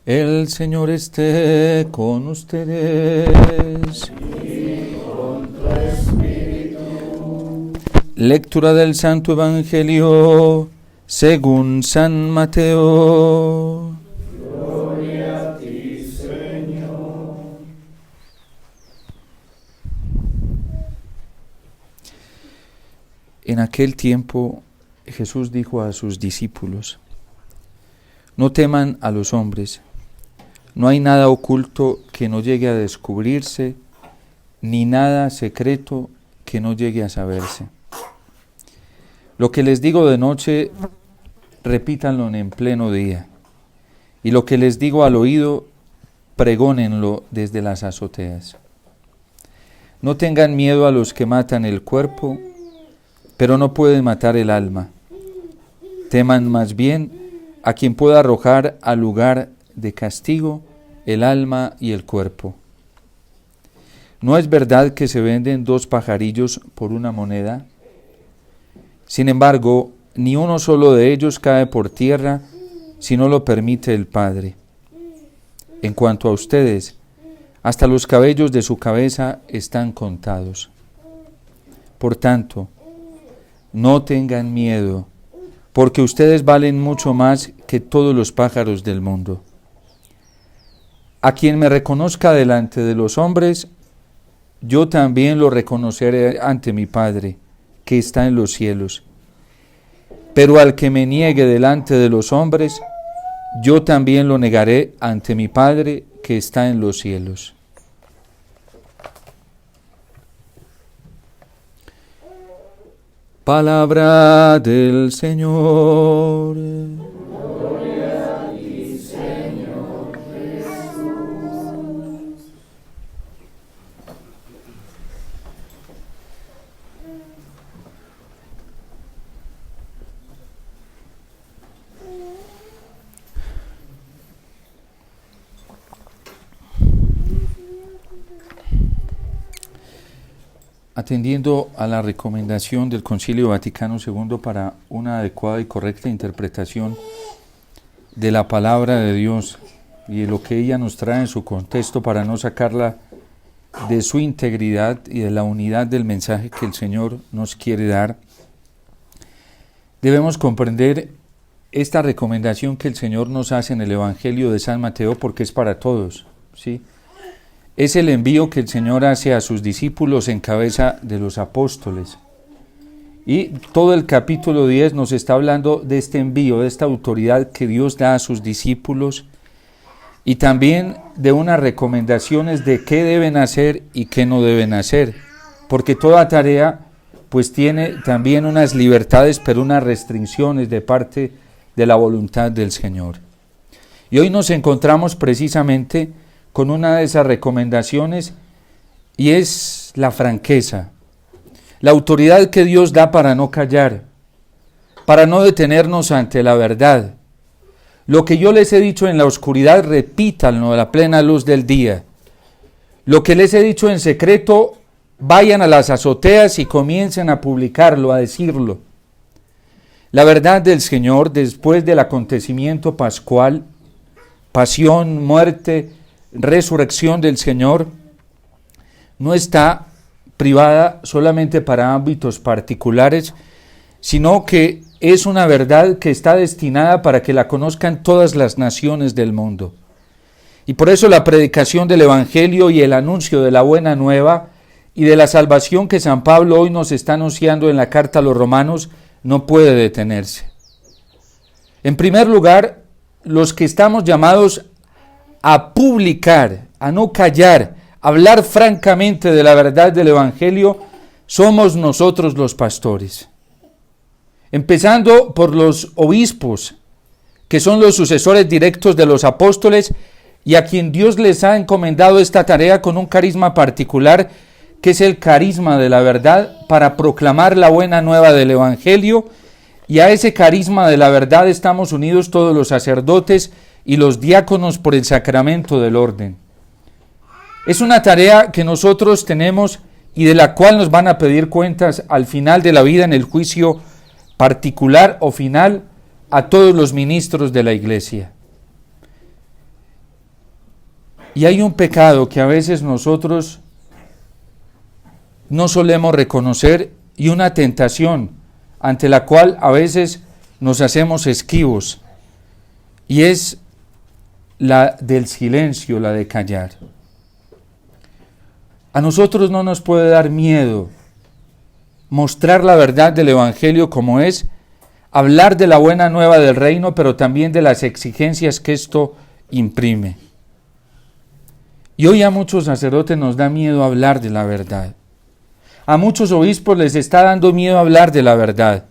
El Señor esté con ustedes. Y con tu espíritu. Lectura del Santo Evangelio según San Mateo. Gloria a ti, Señor. En aquel tiempo Jesús dijo a sus discípulos: no teman a los hombres. No hay nada oculto que no llegue a descubrirse, ni nada secreto que no llegue a saberse. Lo que les digo de noche, repítanlo en pleno día, y lo que les digo al oído, pregónenlo desde las azoteas. No tengan miedo a los que matan el cuerpo, pero no pueden matar el alma. Teman más bien a quien pueda arrojar al lugar de castigo el alma y el cuerpo. ¿No es verdad que se venden 2 pajarillos por una moneda? Sin embargo, ni uno solo de ellos cae por tierra si no lo permite el Padre. En cuanto a ustedes, hasta los cabellos de su cabeza están contados. Por tanto, no tengan miedo, porque ustedes valen mucho más que todos los pájaros del mundo. A quien me reconozca delante de los hombres, yo también lo reconoceré ante mi Padre, que está en los cielos. Pero al que me niegue delante de los hombres, yo también lo negaré ante mi Padre, que está en los cielos. Palabra del Señor. Gloria a ti, Señor Jesús. Atendiendo a la recomendación del Concilio Vaticano II para una adecuada y correcta interpretación de la palabra de Dios y de lo que ella nos trae en su contexto para no sacarla de su integridad y de la unidad del mensaje que el Señor nos quiere dar, debemos comprender esta recomendación que el Señor nos hace en el Evangelio de San Mateo, porque es para todos, ¿sí? Es el envío que el Señor hace a sus discípulos en cabeza de los apóstoles. Y todo el capítulo 10 nos está hablando de este envío, de esta autoridad que Dios da a sus discípulos, y también de unas recomendaciones de qué deben hacer y qué no deben hacer, porque toda tarea pues tiene también unas libertades, pero unas restricciones de parte de la voluntad del Señor. Y hoy nos encontramos precisamente con una de esas recomendaciones, y es la franqueza, la autoridad que Dios da para no callar, para no detenernos ante la verdad. Lo que yo les he dicho en la oscuridad, repítanlo a la plena luz del día. Lo que les he dicho en secreto, vayan a las azoteas y comiencen a publicarlo, a decirlo. La verdad del Señor, después del acontecimiento pascual, pasión, muerte, resurrección del Señor, no está privada solamente para ámbitos particulares, sino que es una verdad que está destinada para que la conozcan todas las naciones del mundo. Y por eso la predicación del Evangelio y el anuncio de la buena nueva y de la salvación que San Pablo hoy nos está anunciando en la carta a los Romanos no puede detenerse. En primer lugar, los que estamos llamados a publicar, a no callar, a hablar francamente de la verdad del Evangelio, somos nosotros los pastores. Empezando por los obispos, que son los sucesores directos de los apóstoles y a quien Dios les ha encomendado esta tarea con un carisma particular, que es el carisma de la verdad, para proclamar la buena nueva del Evangelio, y a ese carisma de la verdad estamos unidos todos los sacerdotes y los diáconos por el sacramento del orden. Es una tarea que nosotros tenemos y de la cual nos van a pedir cuentas al final de la vida en el juicio particular o final a todos los ministros de la Iglesia. Y hay un pecado que a veces nosotros no solemos reconocer y una tentación ante la cual a veces nos hacemos esquivos, y es la del silencio, la de callar. A nosotros no nos puede dar miedo mostrar la verdad del Evangelio como es, hablar de la buena nueva del reino, pero también de las exigencias que esto imprime. Y hoy a muchos sacerdotes nos da miedo hablar de la verdad. A muchos obispos les está dando miedo hablar de la verdad.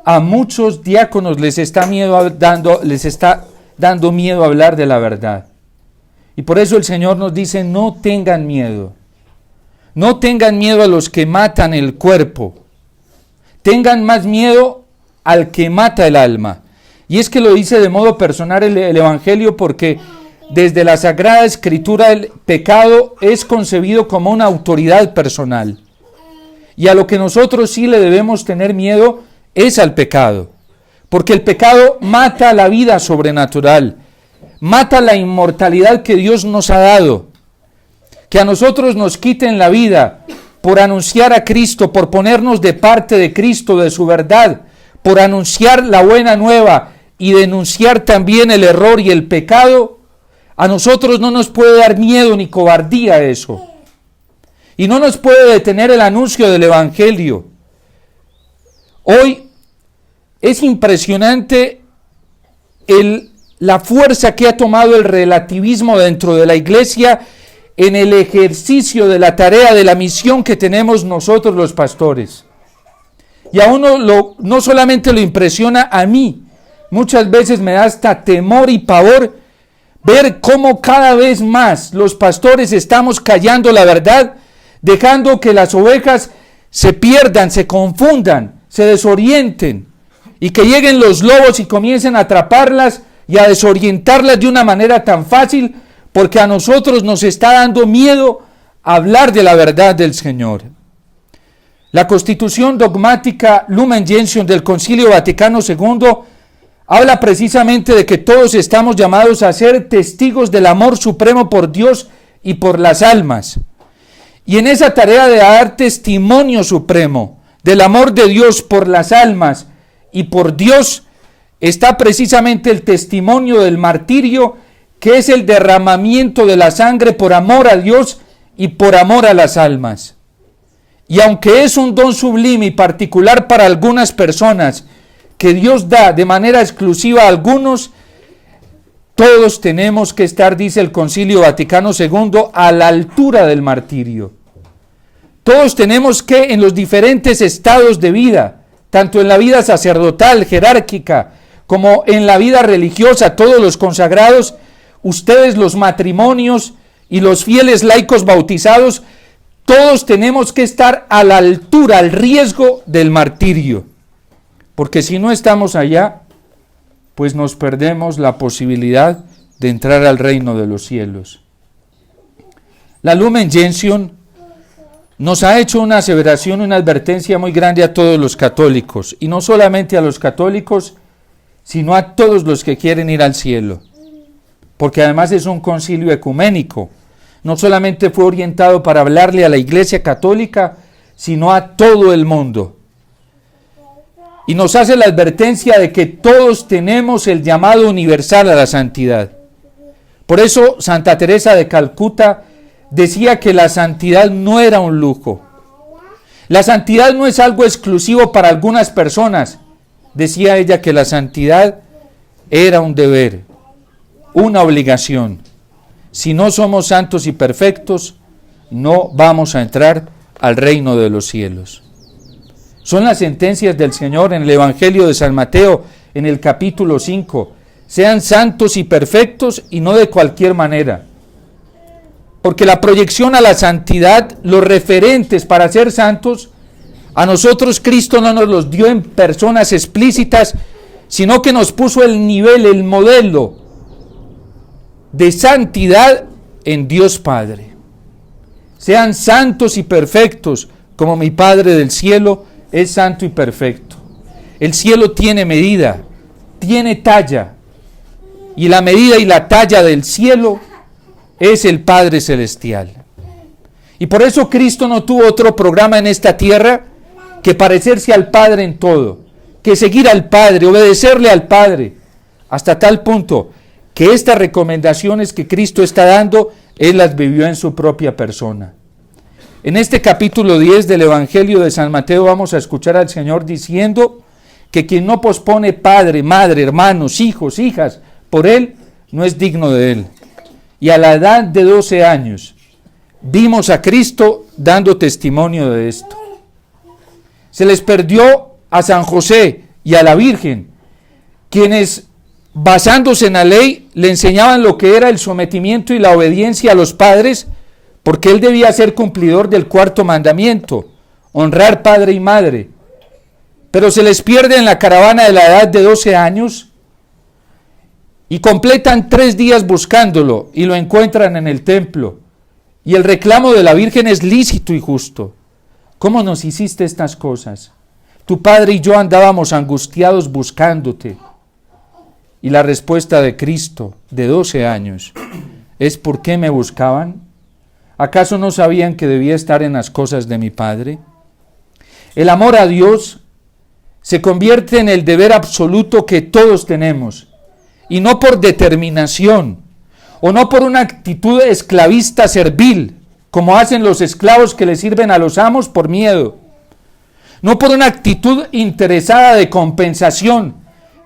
A muchos diáconos les está dando miedo hablar de la verdad. Y por eso el Señor nos dice, no tengan miedo. No tengan miedo a los que matan el cuerpo. Tengan más miedo al que mata el alma. Y es que lo dice de modo personal el Evangelio, porque desde la Sagrada Escritura el pecado es concebido como una autoridad personal. Y a lo que nosotros sí le debemos tener miedo es al pecado. Porque el pecado mata la vida sobrenatural, mata la inmortalidad que Dios nos ha dado. Que a nosotros nos quiten la vida por anunciar a Cristo, por ponernos de parte de Cristo, de su verdad, por anunciar la buena nueva y denunciar también el error y el pecado, a nosotros no nos puede dar miedo ni cobardía eso. Y no nos puede detener el anuncio del Evangelio. Hoy es impresionante la fuerza que ha tomado el relativismo dentro de la Iglesia en el ejercicio de la tarea de la misión que tenemos nosotros los pastores. Y a uno no solamente lo impresiona, a mí muchas veces me da hasta temor y pavor ver cómo cada vez más los pastores estamos callando la verdad, dejando que las ovejas se pierdan, se confundan, se desorienten, y que lleguen los lobos y comiencen a atraparlas y a desorientarlas de una manera tan fácil, porque a nosotros nos está dando miedo hablar de la verdad del Señor. La Constitución dogmática Lumen Gentium del Concilio Vaticano II habla precisamente de que todos estamos llamados a ser testigos del amor supremo por Dios y por las almas. Y en esa tarea de dar testimonio supremo del amor de Dios por las almas y por Dios está precisamente el testimonio del martirio, que es el derramamiento de la sangre por amor a Dios y por amor a las almas. Y aunque es un don sublime y particular para algunas personas, que Dios da de manera exclusiva a algunos, todos tenemos que estar, dice el Concilio Vaticano II, a la altura del martirio. Todos tenemos que, en los diferentes estados de vida, tanto en la vida sacerdotal, jerárquica, como en la vida religiosa, todos los consagrados, ustedes los matrimonios y los fieles laicos bautizados, todos tenemos que estar a la altura, al riesgo del martirio. Porque si no estamos allá, pues nos perdemos la posibilidad de entrar al reino de los cielos. La Lumen Gentium nos ha hecho una aseveración, una advertencia muy grande a todos los católicos, y no solamente a los católicos, sino a todos los que quieren ir al cielo. Porque además es un concilio ecuménico. No solamente fue orientado para hablarle a la Iglesia Católica, sino a todo el mundo. Y nos hace la advertencia de que todos tenemos el llamado universal a la santidad. Por eso Santa Teresa de Calcuta decía que la santidad no era un lujo. La santidad no es algo exclusivo para algunas personas. Decía ella que la santidad era un deber, una obligación. Si no somos santos y perfectos, no vamos a entrar al reino de los cielos. Son las sentencias del Señor en el Evangelio de San Mateo, en el capítulo 5. Sean santos y perfectos y no de cualquier manera. Porque la proyección a la santidad, los referentes para ser santos, a nosotros Cristo no nos los dio en personas explícitas, sino que nos puso el nivel, el modelo de santidad en Dios Padre. Sean santos y perfectos, como mi Padre del cielo es santo y perfecto. El cielo tiene medida, tiene talla, y la medida y la talla del cielo es el Padre Celestial. Y por eso Cristo no tuvo otro programa en esta tierra que parecerse al Padre en todo, que seguir al Padre, obedecerle al Padre, hasta tal punto que estas recomendaciones que Cristo está dando, Él las vivió en su propia persona. En este capítulo 10 del Evangelio de San Mateo vamos a escuchar al Señor diciendo que quien no pospone padre, madre, hermanos, hijos, hijas, por Él, no es digno de Él. Y a la edad de 12 años, vimos a Cristo dando testimonio de esto. Se les perdió a San José y a la Virgen, quienes, basándose en la ley, le enseñaban lo que era el sometimiento y la obediencia a los padres, porque él debía ser cumplidor del cuarto mandamiento, honrar padre y madre. Pero se les pierde en la caravana de la edad de 12 años y completan 3 días buscándolo y lo encuentran en el templo. Y el reclamo de la Virgen es lícito y justo. ¿Cómo nos hiciste estas cosas? Tu padre y yo andábamos angustiados buscándote. Y la respuesta de Cristo, de 12 años, es: ¿por qué me buscaban? ¿Acaso no sabían que debía estar en las cosas de mi Padre? El amor a Dios se convierte en el deber absoluto que todos tenemos, y no por determinación, o no por una actitud esclavista servil, como hacen los esclavos que le sirven a los amos por miedo, no por una actitud interesada de compensación,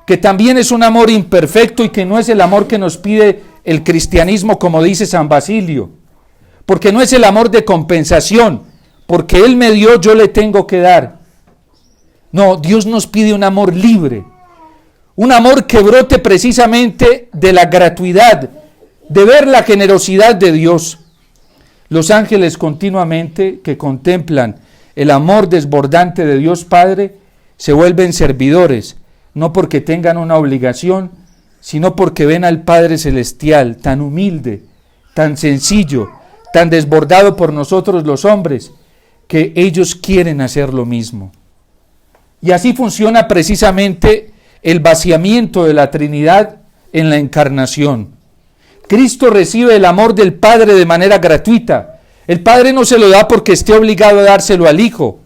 que también es un amor imperfecto y que no es el amor que nos pide el cristianismo, como dice San Basilio, porque no es el amor de compensación, porque Él me dio, yo le tengo que dar. No, Dios nos pide un amor libre, un amor que brote precisamente de la gratuidad, de ver la generosidad de Dios. Los ángeles continuamente que contemplan el amor desbordante de Dios Padre se vuelven servidores, no porque tengan una obligación, sino porque ven al Padre Celestial tan humilde, tan sencillo, tan desbordado por nosotros los hombres, que ellos quieren hacer lo mismo. Y así funciona precisamente el vaciamiento de la Trinidad en la encarnación. Cristo recibe el amor del Padre de manera gratuita. El Padre no se lo da porque esté obligado a dárselo al Hijo,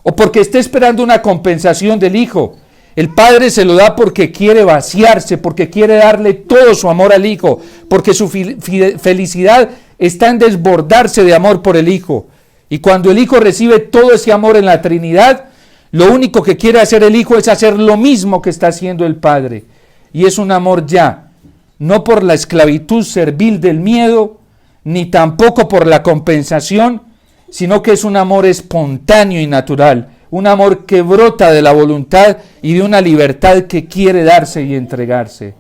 o porque esté esperando una compensación del Hijo. El Padre se lo da porque quiere vaciarse, porque quiere darle todo su amor al Hijo, porque su felicidad está en desbordarse de amor por el Hijo. Y cuando el Hijo recibe todo ese amor en la Trinidad, lo único que quiere hacer el Hijo es hacer lo mismo que está haciendo el Padre. Y es un amor ya, no por la esclavitud servil del miedo, ni tampoco por la compensación, sino que es un amor espontáneo y natural, un amor que brota de la voluntad y de una libertad que quiere darse y entregarse.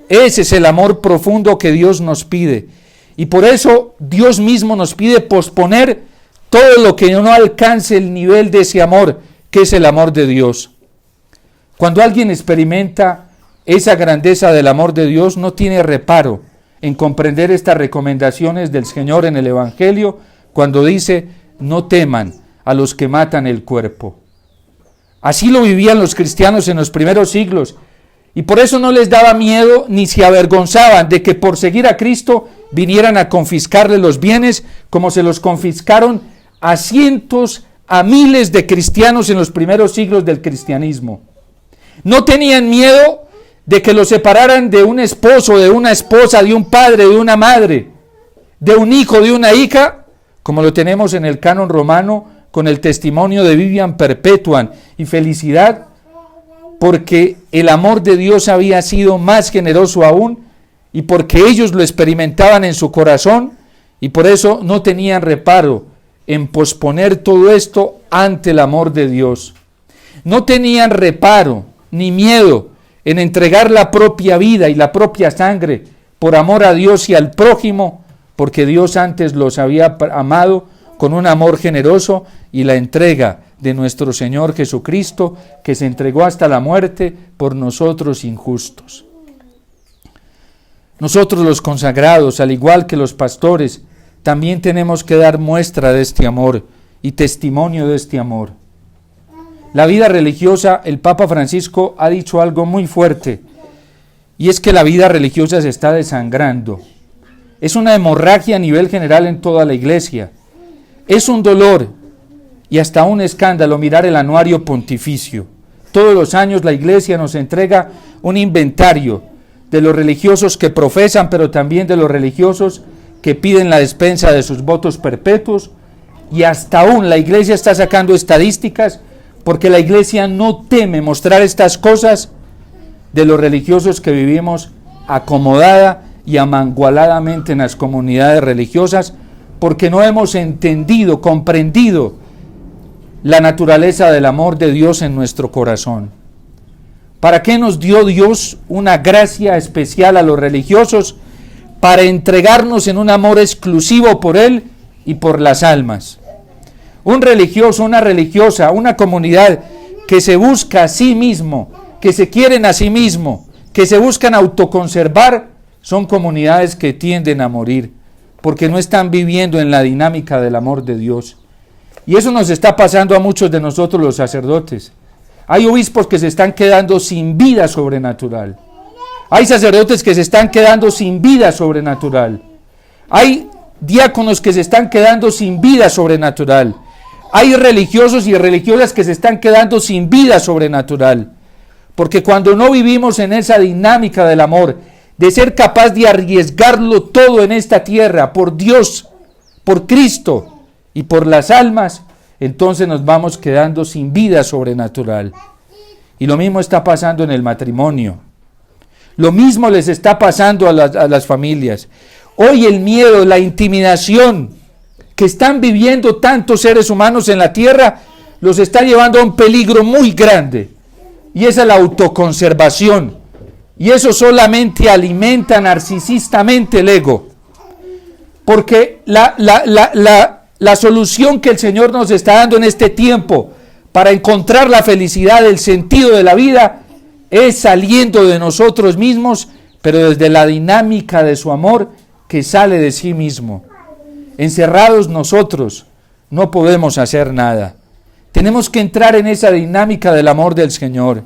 Ese es el amor profundo que Dios nos pide. Y por eso Dios mismo nos pide posponer todo lo que no alcance el nivel de ese amor, que es el amor de Dios. Cuando alguien experimenta esa grandeza del amor de Dios, no tiene reparo en comprender estas recomendaciones del Señor en el Evangelio, cuando dice: no teman a los que matan el cuerpo. Así lo vivían los cristianos en los primeros siglos, y por eso no les daba miedo ni se avergonzaban de que por seguir a Cristo vinieran a confiscarle los bienes, como se los confiscaron a cientos, a miles de cristianos en los primeros siglos del cristianismo. No tenían miedo de que los separaran de un esposo, de una esposa, de un padre, de una madre, de un hijo, de una hija, como lo tenemos en el canon romano con el testimonio de Vivian Perpetuan y Felicidad, porque el amor de Dios había sido más generoso aún y porque ellos lo experimentaban en su corazón, y por eso no tenían reparo en posponer todo esto ante el amor de Dios. No tenían reparo ni miedo en entregar la propia vida y la propia sangre por amor a Dios y al prójimo, porque Dios antes los había amado con un amor generoso, y la entrega de nuestro Señor Jesucristo, que se entregó hasta la muerte por nosotros injustos. Nosotros los consagrados, al igual que los pastores, también tenemos que dar muestra de este amor y testimonio de este amor. La vida religiosa, el Papa Francisco ha dicho algo muy fuerte, y es que la vida religiosa se está desangrando. Es una hemorragia a nivel general en toda la iglesia. Es un dolor y hasta un escándalo mirar el anuario pontificio. Todos los años la iglesia nos entrega un inventario de los religiosos que profesan, pero también de los religiosos que piden la despensa de sus votos perpetuos, y hasta aún la iglesia está sacando estadísticas porque la iglesia no teme mostrar estas cosas de los religiosos que vivimos acomodada y amangualadamente en las comunidades religiosas, porque no hemos entendido, comprendido la naturaleza del amor de Dios en nuestro corazón. ¿Para qué nos dio Dios una gracia especial a los religiosos? Para entregarnos en un amor exclusivo por Él y por las almas. Un religioso, una religiosa, una comunidad que se busca a sí mismo, que se quieren a sí mismo, que se buscan autoconservar, son comunidades que tienden a morir, porque no están viviendo en la dinámica del amor de Dios. Y eso nos está pasando a muchos de nosotros los sacerdotes. Hay obispos que se están quedando sin vida sobrenatural. Hay sacerdotes que se están quedando sin vida sobrenatural. Hay diáconos que se están quedando sin vida sobrenatural. Hay religiosos y religiosas que se están quedando sin vida sobrenatural. Porque cuando no vivimos en esa dinámica del amor, de ser capaz de arriesgarlo todo en esta tierra, por Dios, por Cristo y por las almas, entonces nos vamos quedando sin vida sobrenatural. Y lo mismo está pasando en el matrimonio. Lo mismo les está pasando a las familias. Hoy el miedo, la intimidación que están viviendo tantos seres humanos en la tierra, los está llevando a un peligro muy grande. Y esa es la autoconservación. Y eso solamente alimenta narcisistamente el ego. Porque la solución que el Señor nos está dando en este tiempo para encontrar la felicidad, el sentido de la vida, es saliendo de nosotros mismos, pero desde la dinámica de su amor que sale de sí mismo. Encerrados nosotros no podemos hacer nada. Tenemos que entrar en esa dinámica del amor del Señor.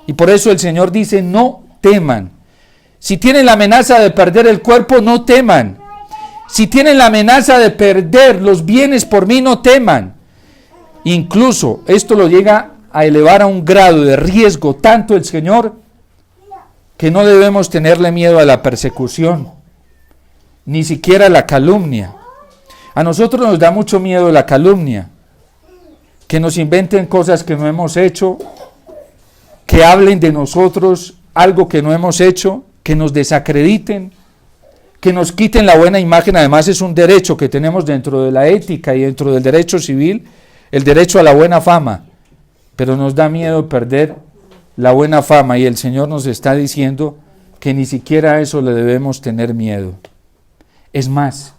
Y por eso el Señor dice, no teman. Si tienen la amenaza de perder el cuerpo, no teman. Si tienen la amenaza de perder los bienes por mí, no teman. Incluso esto lo llega a elevar a un grado de riesgo tanto el Señor, que no debemos tenerle miedo a la persecución, ni siquiera a la calumnia. A nosotros nos da mucho miedo la calumnia, que nos inventen cosas que no hemos hecho, que hablen de nosotros algo que no hemos hecho, que nos desacrediten, que nos quiten la buena imagen. Además es un derecho que tenemos dentro de la ética y dentro del derecho civil, el derecho a la buena fama, pero nos da miedo perder la buena fama, y el Señor nos está diciendo que ni siquiera a eso le debemos tener miedo. Es más,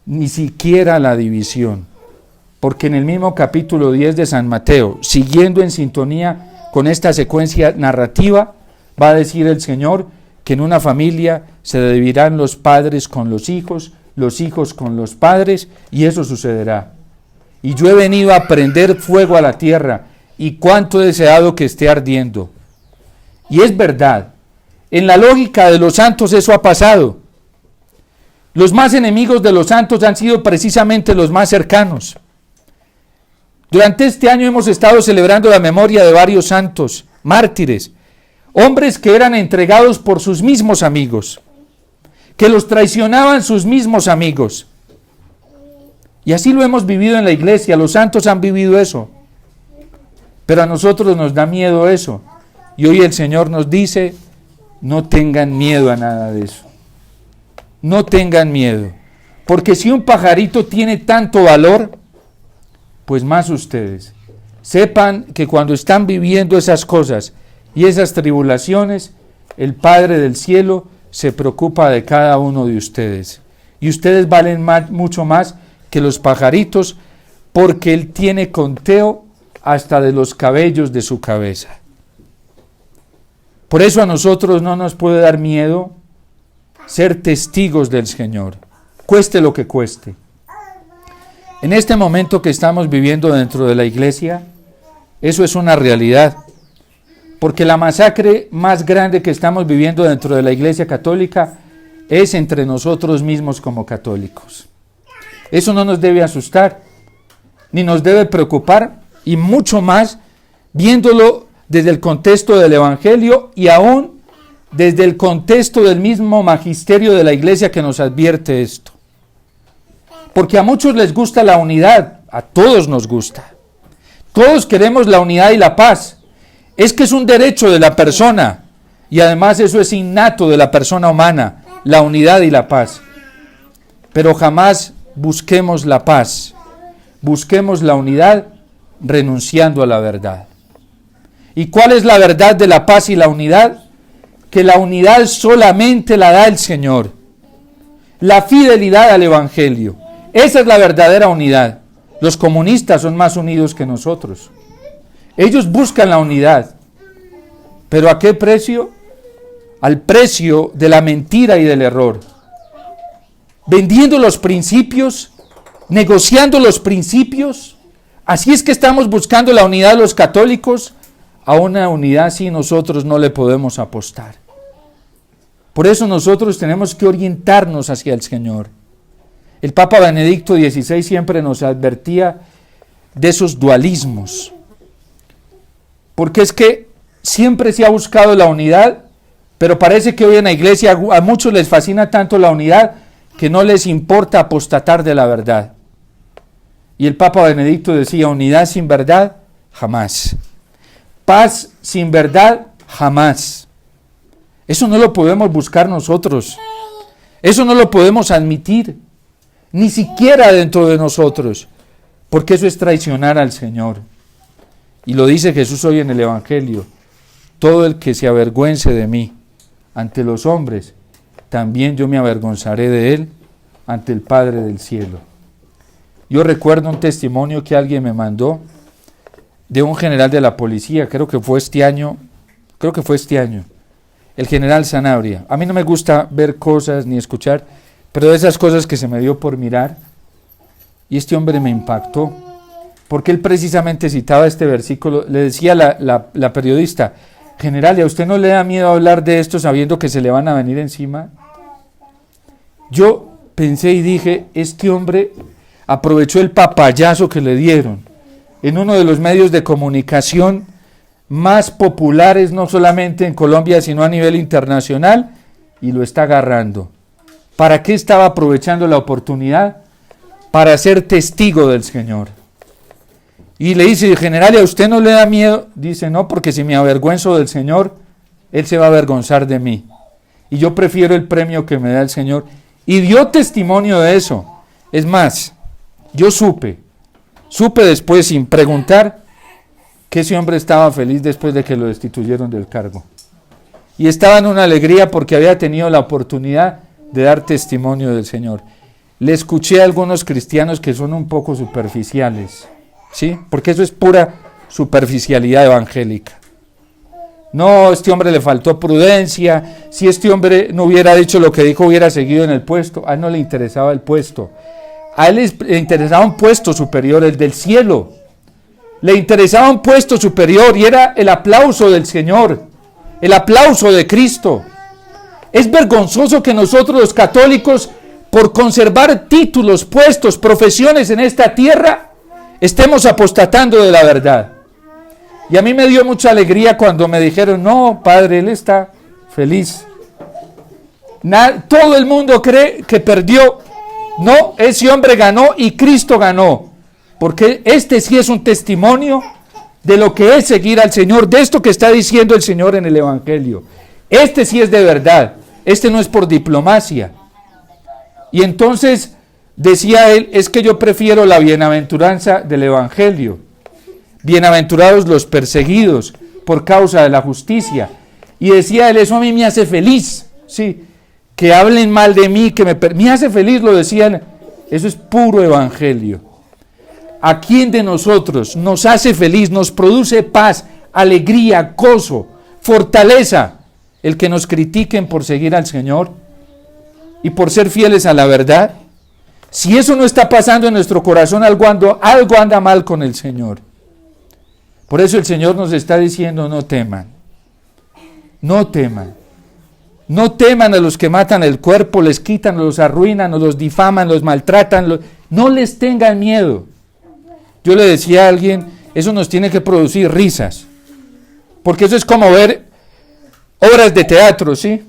ni siquiera la división, porque en el mismo capítulo 10 de San Mateo, siguiendo en sintonía con esta secuencia narrativa, va a decir el Señor que en una familia se dividirán los padres con los hijos con los padres, y eso sucederá. Y yo he venido a prender fuego a la tierra, y cuánto he deseado que esté ardiendo. Y es verdad, en la lógica de los santos eso ha pasado. Los más enemigos de los santos han sido precisamente los más cercanos. Durante este año hemos estado celebrando la memoria de varios santos, mártires, hombres que eran entregados por sus mismos amigos, que los traicionaban sus mismos amigos. Y así lo hemos vivido en la iglesia, los santos han vivido eso. Pero a nosotros nos da miedo eso. Y hoy el Señor nos dice, no tengan miedo a nada de eso. No tengan miedo. Porque si un pajarito tiene tanto valor, pues más ustedes. Sepan que cuando están viviendo esas cosas y esas tribulaciones, el Padre del cielo se preocupa de cada uno de ustedes. Y ustedes valen mucho más que los pajaritos, porque Él tiene conteo hasta de los cabellos de su cabeza. Por eso a nosotros no nos puede dar miedo ser testigos del Señor, cueste lo que cueste. En este momento que estamos viviendo dentro de la iglesia, eso es una realidad, porque la masacre más grande que estamos viviendo dentro de la iglesia católica es entre nosotros mismos como católicos. Eso no nos debe asustar, ni nos debe preocupar, y mucho más viéndolo desde el contexto del Evangelio y aún desde el contexto del mismo magisterio de la Iglesia que nos advierte esto. Porque a muchos les gusta la unidad, a todos nos gusta. Todos queremos la unidad y la paz. Es que es un derecho de la persona y además eso es innato de la persona humana, la unidad y la paz. Pero jamás busquemos la paz, busquemos la unidad renunciando a la verdad. ¿Y cuál es la verdad de la paz y la unidad? Que la unidad solamente la da el Señor. La fidelidad al Evangelio. Esa es la verdadera unidad. Los comunistas son más unidos que nosotros. Ellos buscan la unidad. ¿Pero a qué precio? Al precio de la mentira y del error. Vendiendo los principios, negociando los principios. Así es que estamos buscando la unidad los católicos. A una unidad así nosotros no le podemos apostar. Por eso nosotros tenemos que orientarnos hacia el Señor. El Papa Benedicto XVI siempre nos advertía de esos dualismos. Porque es que siempre se ha buscado la unidad, pero parece que hoy en la iglesia a muchos les fascina tanto la unidad que no les importa apostatar de la verdad. Y el Papa Benedicto decía, unidad sin verdad, jamás. Paz sin verdad, jamás. Eso no lo podemos buscar nosotros. Eso no lo podemos admitir, ni siquiera dentro de nosotros, porque eso es traicionar al Señor. Y lo dice Jesús hoy en el Evangelio, todo el que se avergüence de mí ante los hombres, también yo me avergonzaré de él ante el Padre del cielo. Yo recuerdo un testimonio que alguien me mandó de un general de la policía, creo que fue este año, el general Sanabria. A mí no me gusta ver cosas ni escuchar, pero de esas cosas que se me dio por mirar, y este hombre me impactó, porque él precisamente citaba este versículo. Le decía la periodista, general, ¿y a usted no le da miedo hablar de esto sabiendo que se le van a venir encima? Yo pensé y dije, este hombre aprovechó el papayazo que le dieron en uno de los medios de comunicación más populares, no solamente en Colombia, sino a nivel internacional, y lo está agarrando. ¿Para qué estaba aprovechando la oportunidad? Para ser testigo del Señor. Y le dice, general, ¿y a usted no le da miedo? Dice, no, porque si me avergüenzo del Señor, Él se va a avergonzar de mí. Y yo prefiero el premio que me da el Señor. Y dio testimonio de eso. Es más, yo supe después, sin preguntar, que ese hombre estaba feliz después de que lo destituyeron del cargo. Y estaba en una alegría porque había tenido la oportunidad de dar testimonio del Señor. Le escuché a algunos cristianos que son un poco superficiales, ¿sí? Porque eso es pura superficialidad evangélica. No, este hombre le faltó prudencia. Si este hombre no hubiera dicho lo que dijo, hubiera seguido en el puesto. A él no le interesaba el puesto. A él le interesaba un puesto superior, el del cielo. Le interesaba un puesto superior y era el aplauso del Señor, el aplauso de Cristo. Es vergonzoso que nosotros los católicos, por conservar títulos, puestos, profesiones en esta tierra, estemos apostatando de la verdad. Y a mí me dio mucha alegría cuando me dijeron, no, padre, él está feliz. Todo el mundo cree que perdió. No, ese hombre ganó y Cristo ganó. Porque este sí es un testimonio de lo que es seguir al Señor, de esto que está diciendo el Señor en el Evangelio. Este sí es de verdad, este no es por diplomacia. Y entonces decía él, es que yo prefiero la bienaventuranza del Evangelio. Bienaventurados los perseguidos por causa de la justicia. Y decía él, eso a mí me hace feliz, sí, que hablen mal de mí, me hace feliz, lo decían, eso es puro Evangelio. ¿A quién de nosotros nos hace feliz, nos produce paz, alegría, gozo, fortaleza el que nos critiquen por seguir al Señor y por ser fieles a la verdad? Si eso no está pasando en nuestro corazón, algo anda mal con el Señor. Por eso el Señor nos está diciendo, no teman, no teman. No teman a los que matan el cuerpo, les quitan, los arruinan, o los difaman, los maltratan. No les tengan miedo. Yo le decía a alguien, eso nos tiene que producir risas. Porque eso es como ver obras de teatro, ¿sí?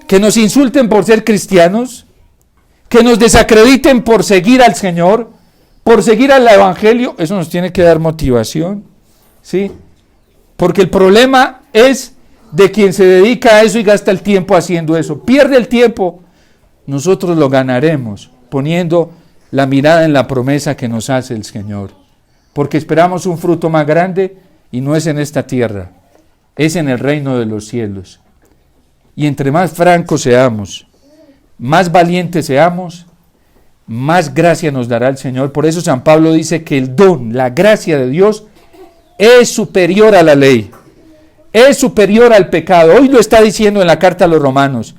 Que nos insulten por ser cristianos, que nos desacrediten por seguir al Señor, por seguir al Evangelio, eso nos tiene que dar motivación, ¿sí? Porque el problema es de quien se dedica a eso y gasta el tiempo haciendo eso. Pierde el tiempo. Nosotros lo ganaremos poniendo la mirada en la promesa que nos hace el Señor. Porque esperamos un fruto más grande y no es en esta tierra, es en el reino de los cielos. Y entre más francos seamos, más valientes seamos, más gracia nos dará el Señor. Por eso San Pablo dice que el don, la gracia de Dios es superior a la ley. Es superior al pecado. Hoy lo está diciendo en la carta a los romanos.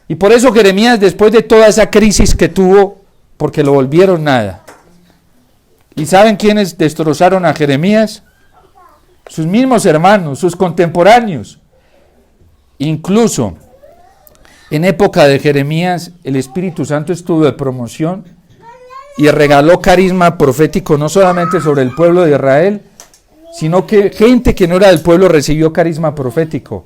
Y por eso Jeremías, después de toda esa crisis que tuvo, porque lo volvieron nada. ¿Y saben quiénes destrozaron a Jeremías? Sus mismos hermanos, sus contemporáneos. Incluso en época de Jeremías, el Espíritu Santo estuvo de promoción y regaló carisma profético no solamente sobre el pueblo de Israel, sino que gente que no era del pueblo recibió carisma profético.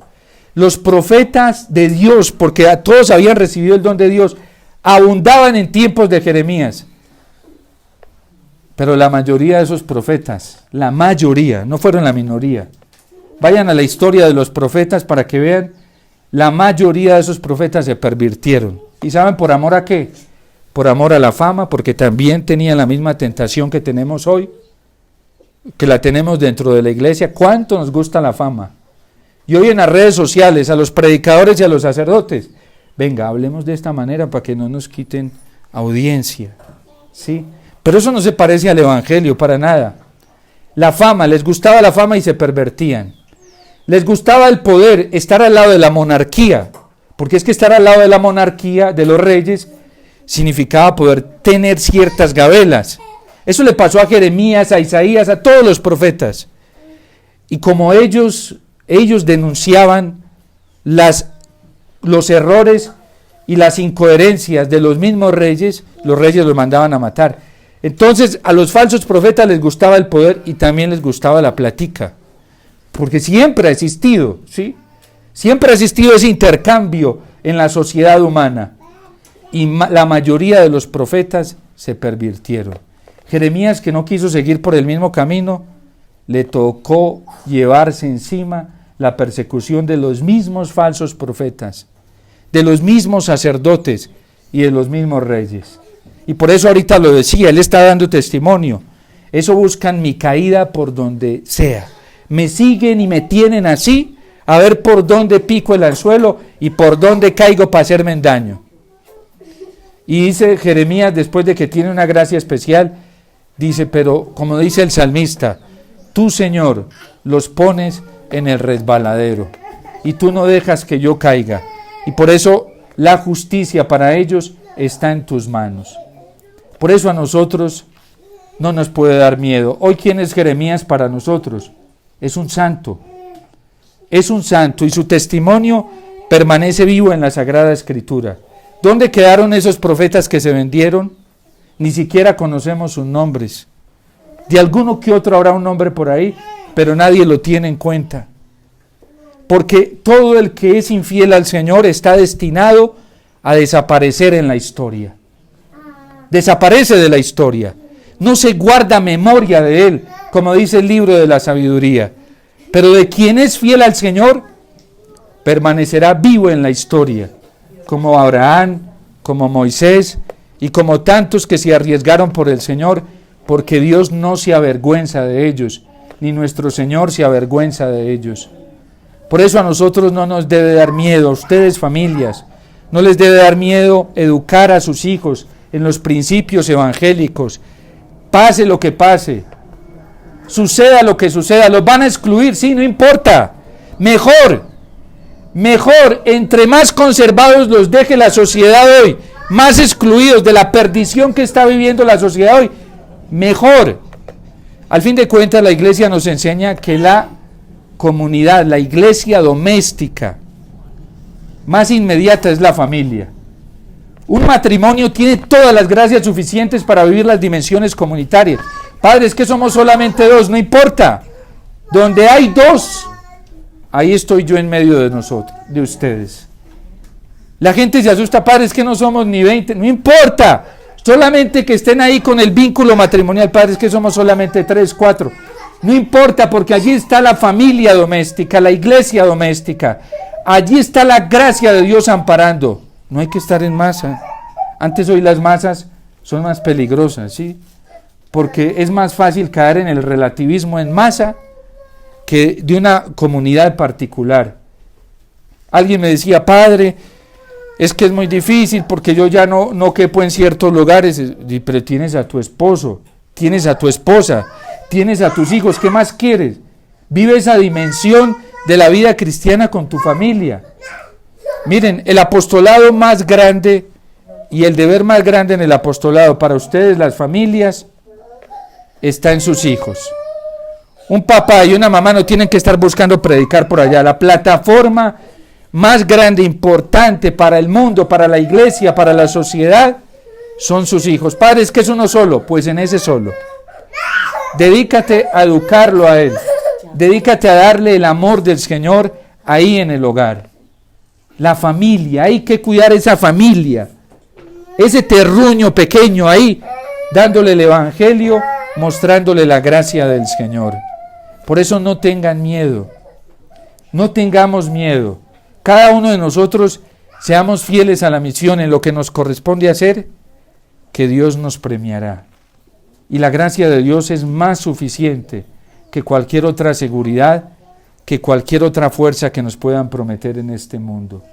Los profetas de Dios, porque a todos habían recibido el don de Dios, abundaban en tiempos de Jeremías. Pero la mayoría de esos profetas, la mayoría, no fueron la minoría. Vayan a la historia de los profetas para que vean, la mayoría de esos profetas se pervirtieron. ¿Y saben por amor a qué? Por amor a la fama, porque también tenían la misma tentación que tenemos hoy, que la tenemos dentro de la iglesia. ¿Cuánto nos gusta la fama? Y hoy en las redes sociales, a los predicadores y a los sacerdotes, venga, hablemos de esta manera para que no nos quiten audiencia, ¿sí? Pero eso no se parece al Evangelio para nada. La fama, les gustaba la fama y se pervertían. Les gustaba el poder, estar al lado de la monarquía, porque es que estar al lado de la monarquía, de los reyes, significaba poder tener ciertas gabelas. Eso le pasó a Jeremías, a Isaías, a todos los profetas. Y como ellos denunciaban los errores y las incoherencias de los mismos reyes, los reyes los mandaban a matar. Entonces a los falsos profetas les gustaba el poder y también les gustaba la plática, porque siempre ha existido, ¿sí? Siempre ha existido ese intercambio en la sociedad humana y la mayoría de los profetas se pervirtieron. Jeremías, que no quiso seguir por el mismo camino, le tocó llevarse encima la persecución de los mismos falsos profetas, de los mismos sacerdotes y de los mismos reyes. Y por eso ahorita lo decía, él está dando testimonio. Eso buscan mi caída por donde sea. Me siguen y me tienen así, a ver por dónde pico el anzuelo y por dónde caigo para hacerme daño. Y dice Jeremías, después de que tiene una gracia especial, dice, pero como dice el salmista, tú, Señor, los pones en el resbaladero y tú no dejas que yo caiga. Y por eso la justicia para ellos está en tus manos. Por eso a nosotros no nos puede dar miedo. Hoy, ¿quién es Jeremías para nosotros? Es un santo. Es un santo y su testimonio permanece vivo en la Sagrada Escritura. ¿Dónde quedaron esos profetas que se vendieron? Ni siquiera conocemos sus nombres. De alguno que otro habrá un nombre por ahí, pero nadie lo tiene en cuenta. Porque todo el que es infiel al Señor está destinado a desaparecer en la historia. Desaparece de la historia. No se guarda memoria de él, como dice el libro de la sabiduría. Pero de quien es fiel al Señor, permanecerá vivo en la historia, como Abraham, como Moisés y como tantos que se arriesgaron por el Señor, porque Dios no se avergüenza de ellos, ni nuestro Señor se avergüenza de ellos. Por eso a nosotros no nos debe dar miedo, a ustedes familias, no les debe dar miedo educar a sus hijos en los principios evangélicos. Pase lo que pase, suceda lo que suceda, los van a excluir, sí, no importa. Mejor, entre más conservados los deje la sociedad hoy, más excluidos de la perdición que está viviendo la sociedad hoy, mejor. Al fin de cuentas, la iglesia nos enseña que la comunidad, la iglesia doméstica, más inmediata es la familia. Un matrimonio tiene todas las gracias suficientes para vivir las dimensiones comunitarias. Padre, es que somos solamente dos, no importa. Donde hay dos, ahí estoy yo en medio de nosotros, de ustedes. La gente se asusta, padre, es que no somos ni 20, no importa. Solamente que estén ahí con el vínculo matrimonial, padre, es que somos solamente 3, 4. No importa, porque allí está la familia doméstica, la iglesia doméstica. Allí está la gracia de Dios amparando. No hay que estar en masa. Antes hoy las masas son más peligrosas, ¿sí? Porque es más fácil caer en el relativismo en masa que de una comunidad particular. Alguien me decía, padre, es que es muy difícil porque yo ya no quepo en ciertos lugares. Pero tienes a tu esposo, tienes a tu esposa, tienes a tus hijos, ¿qué más quieres? Vive esa dimensión de la vida cristiana con tu familia. Miren, el apostolado más grande y el deber más grande en el apostolado para ustedes, las familias, está en sus hijos. Un papá y una mamá no tienen que estar buscando predicar por allá. La plataforma más grande, importante para el mundo, para la iglesia, para la sociedad, son sus hijos. Padre, ¿es que es uno solo? Pues en ese solo. Dedícate a educarlo a él. Dedícate a darle el amor del Señor ahí en el hogar. La familia, hay que cuidar esa familia. Ese terruño pequeño ahí, dándole el evangelio, mostrándole la gracia del Señor. Por eso no tengan miedo. No tengamos miedo. Cada uno de nosotros seamos fieles a la misión en lo que nos corresponde hacer, que Dios nos premiará. Y la gracia de Dios es más suficiente que cualquier otra seguridad, que cualquier otra fuerza que nos puedan prometer en este mundo.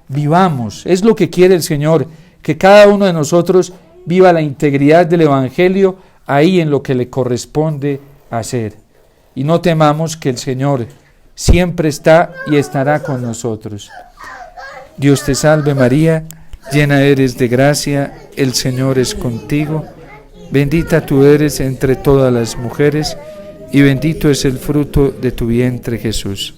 Vivamos, es lo que quiere el Señor, que cada uno de nosotros viva la integridad del Evangelio ahí en lo que le corresponde hacer. Y no temamos, que el Señor siempre está y estará con nosotros. Dios te salve María, llena eres de gracia, el Señor es contigo. Bendita tú eres entre todas las mujeres, y bendito es el fruto de tu vientre, Jesús.